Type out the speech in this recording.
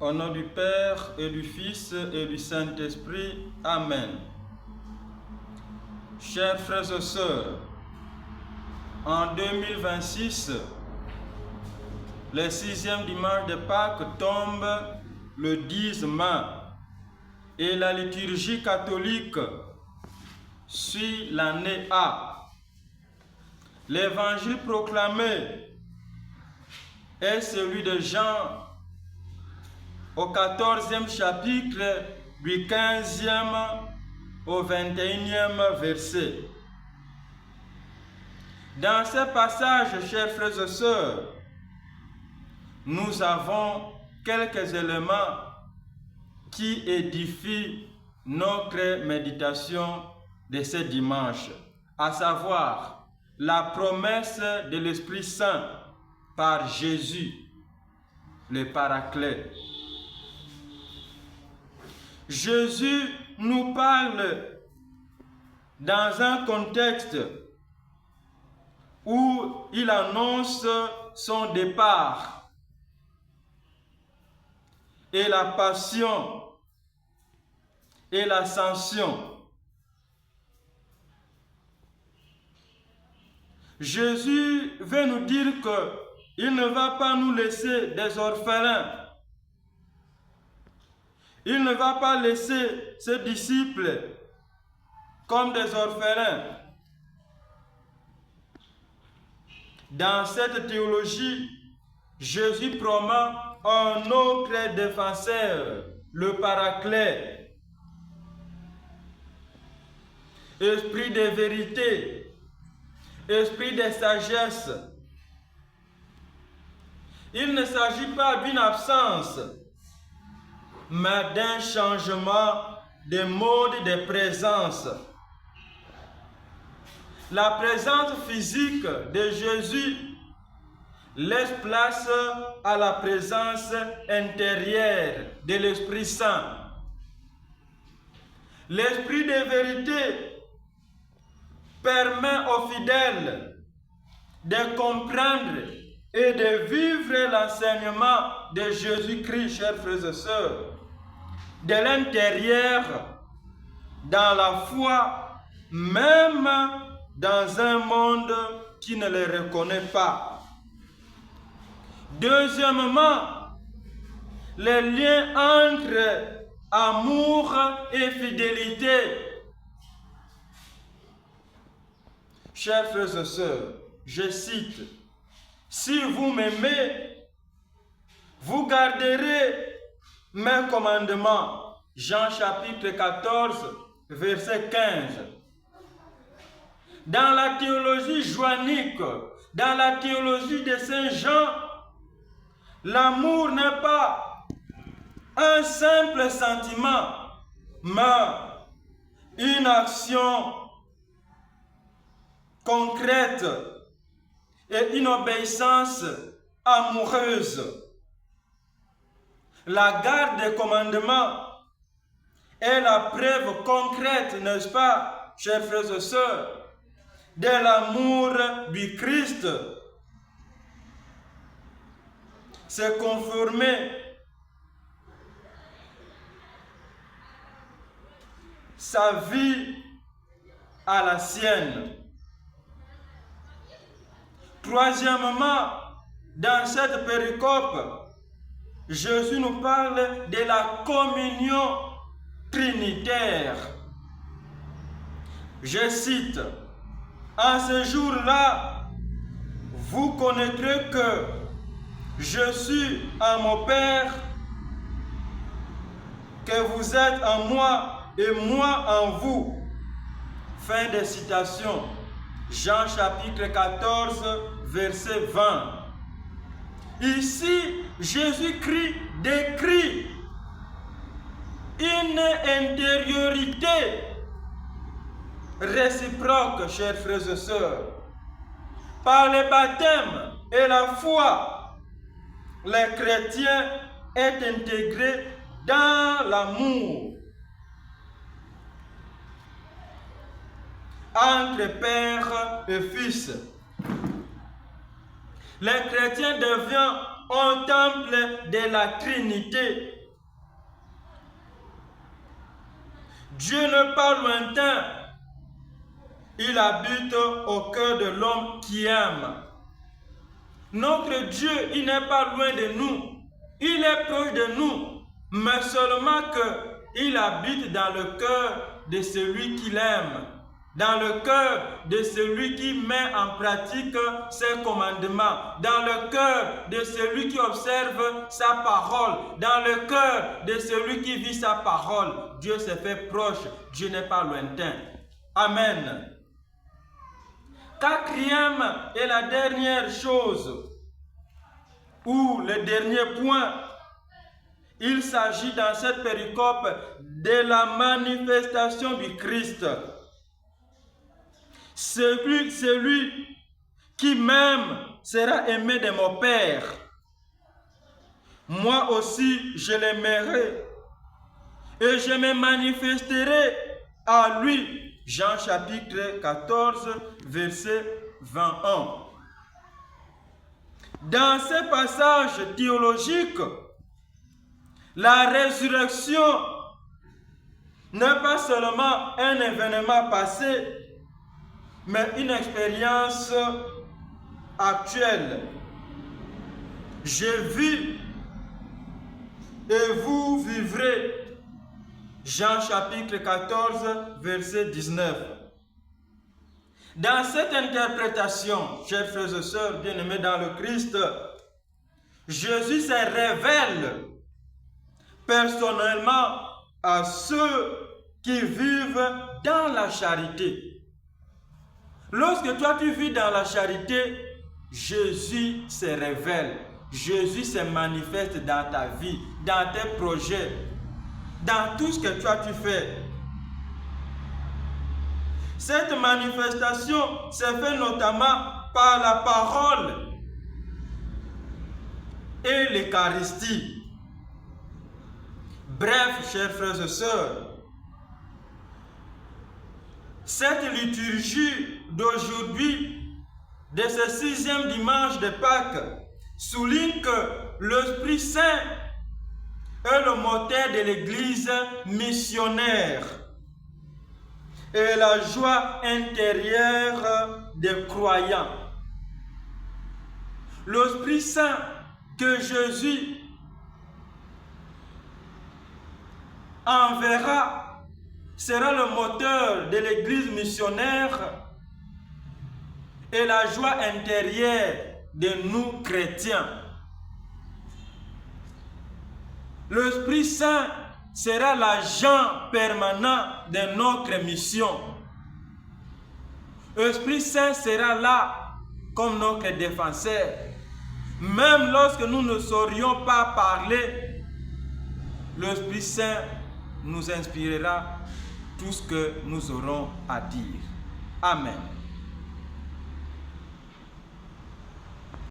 Au nom du Père et du Fils et du Saint-Esprit. Amen. Chers frères et sœurs, en 2026, le 6e dimanche de Pâques tombe le 10 mai et la liturgie catholique suit l'année A. L'évangile proclamé est celui de Jean au 14e chapitre du 15e au 21e verset. Dans ce passage, chers frères et sœurs, nous avons quelques éléments qui édifient notre méditation de ce dimanche, à savoir la promesse de l'Esprit Saint par Jésus, le Paraclet. Jésus nous parle dans un contexte où il annonce son départ et la passion et l'ascension. Jésus veut nous dire qu'il ne va pas nous laisser des orphelins. Il ne va pas laisser ses disciples comme des orphelins. Dans cette théologie, Jésus promet un autre défenseur, le Paraclet, esprit de vérité, esprit de sagesse. Il ne s'agit pas d'une absence, mais d'un changement de mode de présence. La présence physique de Jésus laisse place à la présence intérieure de l'Esprit Saint. L'Esprit de vérité permet aux fidèles de comprendre et de vivre l'enseignement de Jésus-Christ, chers frères et sœurs, de l'intérieur, dans la foi, même dans un monde qui ne les reconnaît pas. Deuxièmement, les liens entre amour et fidélité. Chers frères et sœurs, je cite, « Si vous m'aimez, vous garderez mes commandements. » Jean chapitre 14, verset 15. Dans la théologie joannique, dans la théologie de Saint Jean, l'amour n'est pas un simple sentiment, mais une action concrète et une obéissance amoureuse. La garde des commandements est la preuve concrète, n'est-ce pas, chers frères et sœurs, de l'amour du Christ. Se conformer sa vie à la sienne. Troisièmement, dans cette péricope, Jésus nous parle de la communion trinitaire. Je cite, « En ce jour-là, vous connaîtrez que je suis en mon Père, que vous êtes en moi et moi en vous. » Fin de citation. Jean chapitre 14, verset 20. Ici, Jésus-Christ décrit une intériorité réciproque, chers frères et sœurs. Par le baptême et la foi, les chrétiens est intégré dans l'amour entre Père et Fils. Les chrétiens deviennent un temple de la Trinité. Dieu n'est pas lointain. Il habite au cœur de l'homme qui aime. Notre Dieu, il n'est pas loin de nous. Il est proche de nous. Mais seulement qu'il habite dans le cœur de celui qu'il aime. Dans le cœur de celui qui met en pratique ses commandements. Dans le cœur de celui qui observe sa parole. Dans le cœur de celui qui vit sa parole. Dieu s'est fait proche. Dieu n'est pas lointain. Amen. Quatrième et la dernière chose, ou le dernier point, il s'agit dans cette péricope de la manifestation du Christ. Celui qui m'aime sera aimé de mon Père. Moi aussi, je l'aimerai et je me manifesterai à lui. Jean chapitre 14, verset 21. Dans ces passages théologiques, la résurrection n'est pas seulement un événement passé, mais une expérience actuelle. Je vis et vous vivrez. Jean chapitre 14, verset 19. Dans cette interprétation, chers frères et sœurs bien-aimés dans le Christ, Jésus se révèle personnellement à ceux qui vivent dans la charité. Lorsque toi tu vis dans la charité, Jésus se révèle. Jésus se manifeste dans ta vie, dans tes projets, dans tout ce que toi tu fais. Cette manifestation se fait notamment par la parole et l'Eucharistie. Bref, chers frères et sœurs, cette liturgie d'aujourd'hui, de ce 6e dimanche de Pâques, souligne que l'Esprit Saint est le moteur de l'Église missionnaire et la joie intérieure des croyants. L'Esprit Saint que Jésus enverra sera le moteur de l'Église missionnaire et la joie intérieure de nous chrétiens. L'Esprit Saint sera l'agent permanent de notre mission. L'Esprit Saint sera là comme notre défenseur. Même lorsque nous ne saurions pas parler, l'Esprit Saint nous inspirera tout ce que nous aurons à dire. Amen.